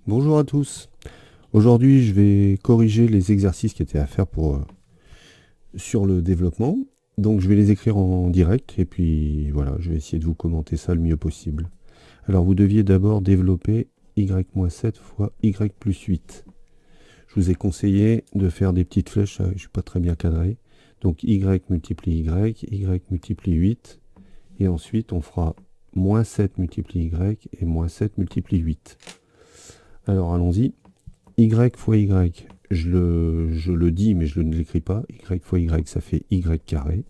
Bonjour à tous. Aujourd'hui, je vais corriger les exercices qui étaient à faire sur le développement. Donc, je vais les écrire en direct et puis voilà, je vais essayer de vous commenter ça le mieux possible. Alors, vous deviez d'abord développer y-7 fois y plus 8. Je vous ai conseillé de faire des petites flèches, je ne suis pas très bien cadré. Donc, y multiplie y multiplie 8, et ensuite on fera moins 7 multiplie y et moins 7 multiplie 8. Alors, allons-y. Y fois Y, je le dis mais je ne l'écris pas. Y fois Y, ça fait Y carré.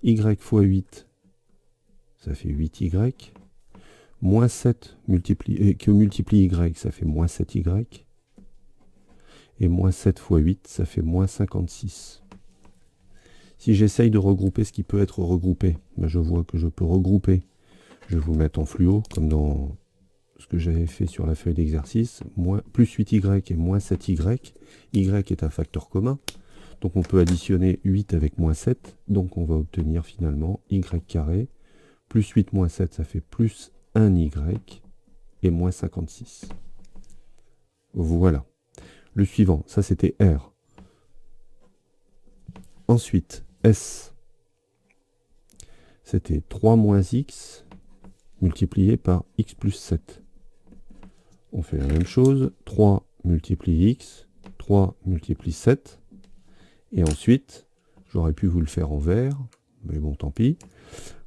Y fois 8, ça fait 8Y. Moins 7 que multiplie Y, ça fait moins 7Y. Et moins 7 fois 8, ça fait moins 56. Si j'essaye de regrouper ce qui peut être regroupé, ben je vois que je peux regrouper. Je vais vous mettre en fluo, comme dans ce que j'avais fait sur la feuille d'exercice. Plus 8Y et moins 7Y. Y est un facteur commun. Donc on peut additionner 8 avec moins 7. Donc on va obtenir finalement y carré. Plus 8 moins 7, ça fait plus 1y et moins 56. Voilà. Le suivant, ça c'était R. Ensuite, S. C'était 3 moins x multiplié par x plus 7. On fait la même chose. 3 multiplie x, 3 multiplie 7. Et ensuite, j'aurais pu vous le faire en vert, mais bon, tant pis.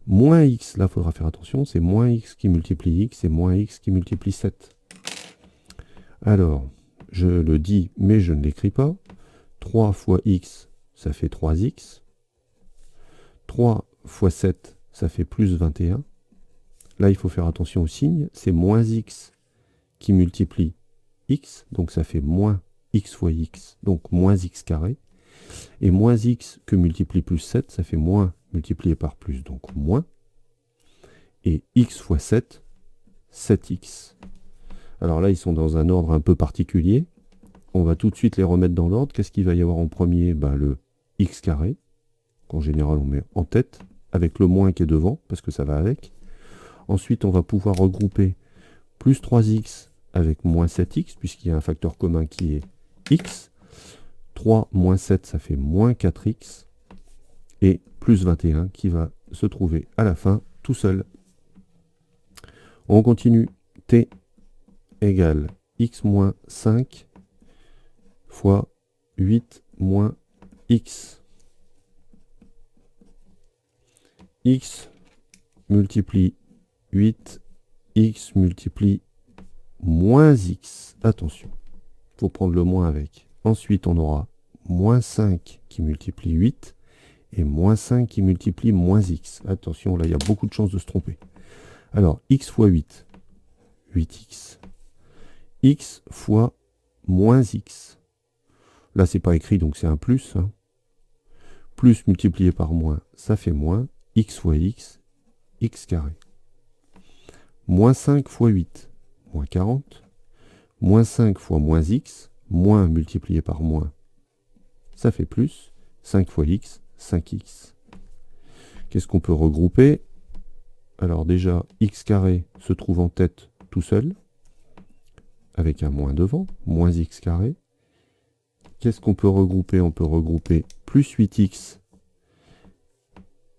Moins x, là, il faudra faire attention, c'est moins x qui multiplie x et moins x qui multiplie 7. Alors, je le dis, mais je ne l'écris pas. 3 fois x, ça fait 3x. 3 fois 7, ça fait plus 21. Là, il faut faire attention au signe. C'est moins x qui multiplie x, donc ça fait moins x fois x, donc moins x carré. Et moins x que multiplie plus 7, ça fait moins multiplié par plus, donc moins. Et x fois 7, 7x. Alors là, ils sont dans un ordre un peu particulier. On va tout de suite les remettre dans l'ordre. Qu'est-ce qu'il va y avoir en premier? Le x carré, qu'en général on met en tête, avec le moins qui est devant, parce que ça va avec. Ensuite, on va pouvoir regrouper plus 3x avec moins 7x, puisqu'il y a un facteur commun qui est x. 3 moins 7, ça fait moins 4x. Et plus 21 qui va se trouver à la fin tout seul. On continue. T égale x moins 5 fois 8 moins x. X multiplie 8, x multiplie moins x. Attention, il faut prendre le moins avec. Ensuite, on aura moins 5 qui multiplie 8 et moins 5 qui multiplie moins x. Attention, là, il y a beaucoup de chances de se tromper. Alors, x fois 8, 8x. X fois moins x. Là, c'est pas écrit, donc c'est un plus. Hein. Plus multiplié par moins, ça fait moins. X fois x, x carré. Moins 5 fois 8, moins 40. Moins 5 fois moins x, moins multiplié par moins, ça fait plus. 5 fois x, 5x. Qu'est-ce qu'on peut regrouper? Alors déjà, x carré se trouve en tête tout seul, avec un moins devant, moins x carré. Qu'est-ce qu'on peut regrouper? On peut regrouper plus 8x,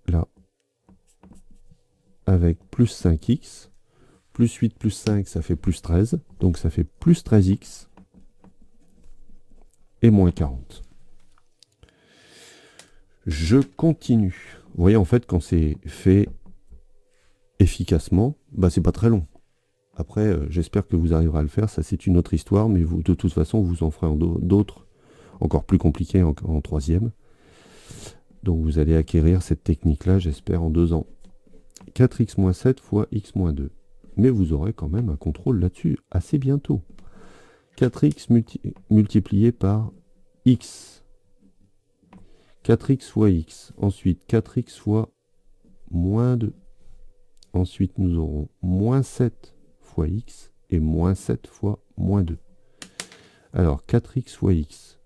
là, avec plus 5x. Plus 8 plus 5, ça fait plus 13. Donc ça fait plus 13x et moins 40. Je continue. Vous voyez, en fait, quand c'est fait efficacement, c'est pas très long. Après, j'espère que vous arriverez à le faire. Ça, c'est une autre histoire, mais vous, de toute façon, vous en ferez d'autres, encore plus compliqués en troisième. Donc, vous allez acquérir cette technique-là, j'espère, en 2 ans. 4x moins 7 fois x moins 2. Mais vous aurez quand même un contrôle là-dessus assez bientôt. 4x multiplié par x. 4x fois x. Ensuite, 4x fois moins 2. Ensuite, nous aurons moins 7 fois x et moins 7 fois moins 2. Alors, 4x fois x.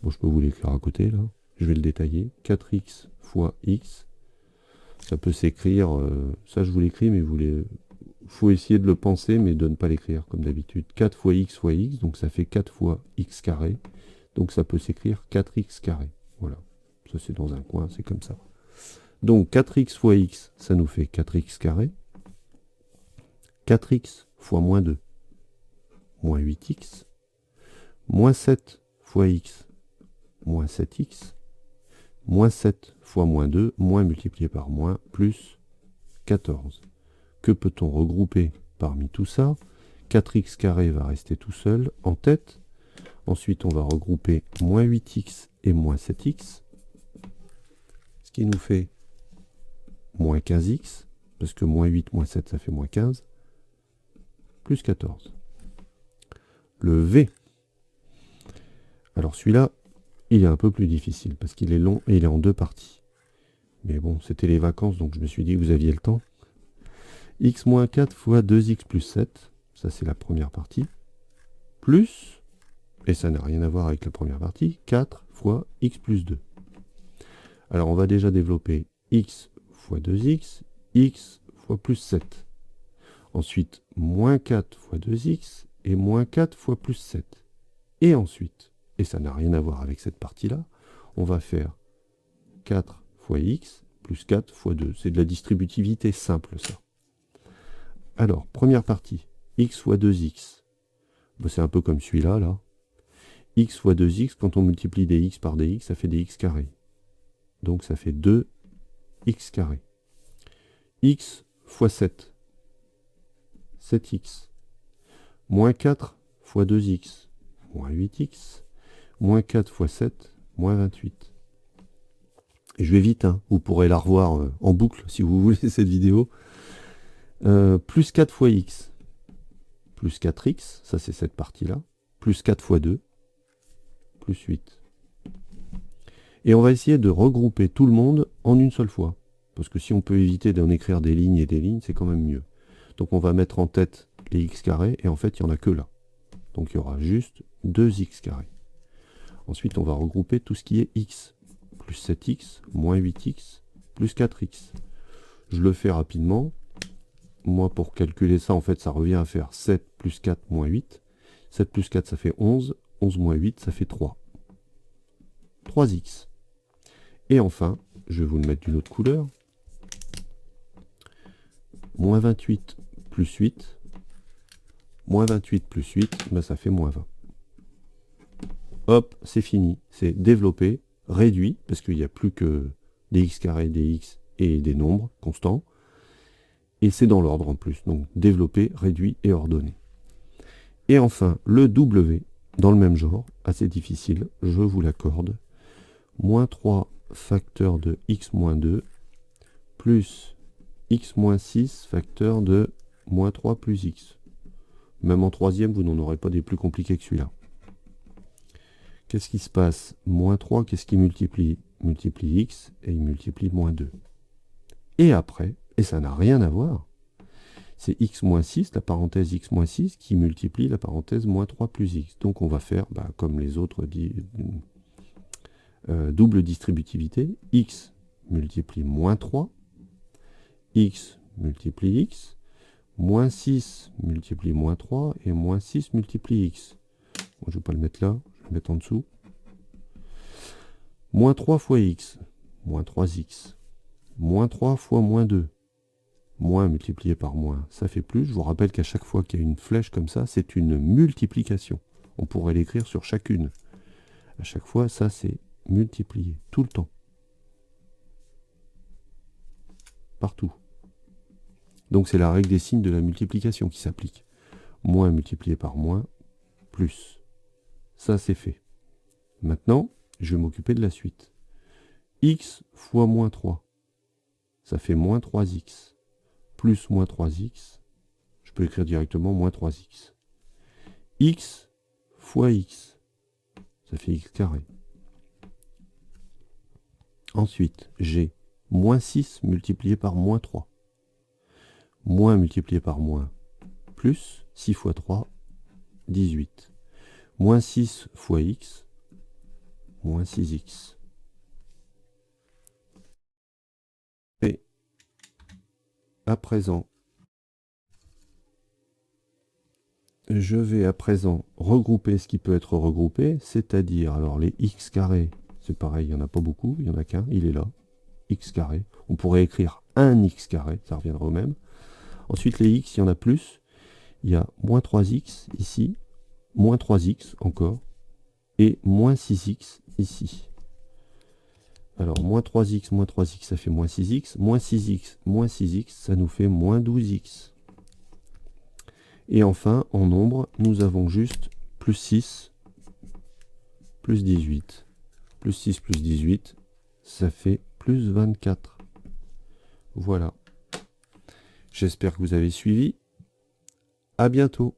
Bon, je peux vous l'écrire à côté, là. Je vais le détailler. 4x fois x. Ça peut s'écrire, ça je vous l'écris, mais faut essayer de le penser, mais de ne pas l'écrire comme d'habitude. 4 fois x, donc ça fait 4 fois x carré. Donc ça peut s'écrire 4x carré. Voilà. Ça c'est dans un coin, c'est comme ça. Donc 4x fois x, ça nous fait 4x carré. 4x fois moins 2, moins 8x. Moins 7 fois x, moins 7x. Moins 7 fois moins 2, moins multiplié par moins, plus 14. Que peut-on regrouper parmi tout ça? 4x carré va rester tout seul en tête. Ensuite, on va regrouper moins 8x et moins 7x. Ce qui nous fait moins 15x, parce que moins 8, moins 7, ça fait moins 15, plus 14. Le V. Alors celui-là, il est un peu plus difficile, parce qu'il est long et il est en deux parties. Mais bon, c'était les vacances, donc je me suis dit que vous aviez le temps. X moins 4 fois 2x plus 7, ça c'est la première partie, plus, et ça n'a rien à voir avec la première partie, 4 fois x plus 2. Alors on va déjà développer x fois 2x, x fois plus 7. Ensuite, moins 4 fois 2x et moins 4 fois plus 7. Et ensuite, et ça n'a rien à voir avec cette partie-là, on va faire 4 fois x plus 4 fois 2. C'est de la distributivité simple, ça. Alors, première partie, x fois 2x. Ben, c'est un peu comme celui-là, là. X fois 2x, quand on multiplie des x par des x, ça fait des x carrés. Donc ça fait 2x carré. X fois 7. 7x. Moins 4 fois 2x. Moins 8x. Moins 4 fois 7. Moins 28. Et je vais vite, hein. Vous pourrez la revoir en boucle si vous voulez cette vidéo. Plus 4 fois x. Plus 4x, ça c'est cette partie-là. Plus 4 fois 2. Plus 8. Et on va essayer de regrouper tout le monde en une seule fois. Parce que si on peut éviter d'en écrire des lignes et des lignes, c'est quand même mieux. Donc on va mettre en tête les x carrés, et en fait il n'y en a que là. Donc il y aura juste 2x carrés. Ensuite on va regrouper tout ce qui est x. Plus 7x, moins 8x, plus 4x. Je le fais rapidement. Moi pour calculer ça, en fait ça revient à faire 7 plus 4 moins 8. 7 plus 4 ça fait 11. 11 moins 8 ça fait 3. 3x. Et enfin, je vais vous le mettre d'une autre couleur. Moins 28 plus 8. Moins 28 plus 8, ben ça fait moins 20. Hop, c'est fini. C'est développé, réduit, parce qu'il n'y a plus que des x carrés, des x et des nombres constants. Et c'est dans l'ordre en plus. Donc développé, réduit et ordonné. Et enfin, le W, dans le même genre, assez difficile, je vous l'accorde. Moins 3 facteur de x moins 2 plus x moins 6 facteur de moins 3 plus x. Même en troisième, vous n'en aurez pas des plus compliqués que celui-là. Qu'est-ce qui se passe? Moins 3, qu'est-ce qui multiplie? Multiplie x et il multiplie moins 2. Et après, et ça n'a rien à voir, c'est x moins 6, la parenthèse x moins 6, qui multiplie la parenthèse moins 3 plus x. Donc on va faire, comme les autres, double distributivité. X multiplie moins 3, x multiplie x, moins 6 multiplie moins 3, et moins 6 multiplie x. Moi, je ne vais pas le mettre là, je vais le mettre en dessous. Moins 3 fois x, moins 3x. Moins 3 fois moins 2. Moins multiplié par moins, ça fait plus. Je vous rappelle qu'à chaque fois qu'il y a une flèche comme ça, c'est une multiplication. On pourrait l'écrire sur chacune. À chaque fois, ça c'est multiplié, tout le temps. Partout. Donc c'est la règle des signes de la multiplication qui s'applique. Moins multiplié par moins, plus. Ça c'est fait. Maintenant, je vais m'occuper de la suite. X fois moins 3, ça fait moins 3x. Plus moins 3x, je peux écrire directement moins 3x. X fois x, ça fait x carré. Ensuite, j'ai moins 6 multiplié par moins 3. Moins multiplié par moins, plus 6 fois 3, 18. Moins 6 fois x, moins 6x. Et à présent, je vais à présent regrouper ce qui peut être regroupé, c'est-à-dire, alors les x carrés, c'est pareil, il n'y en a pas beaucoup, il n'y en a qu'un, il est là, x carré. On pourrait écrire un x carré, ça reviendra au même. Ensuite, les x, il y en a plus. Il y a moins 3x ici, moins 3x encore, et moins 6x ici. Alors, moins 3x, ça fait moins 6x, moins 6x, ça nous fait moins 12x. Et enfin, en nombre, nous avons juste plus 6, plus 18. Plus 6, plus 18, ça fait plus 24. Voilà. J'espère que vous avez suivi. À bientôt.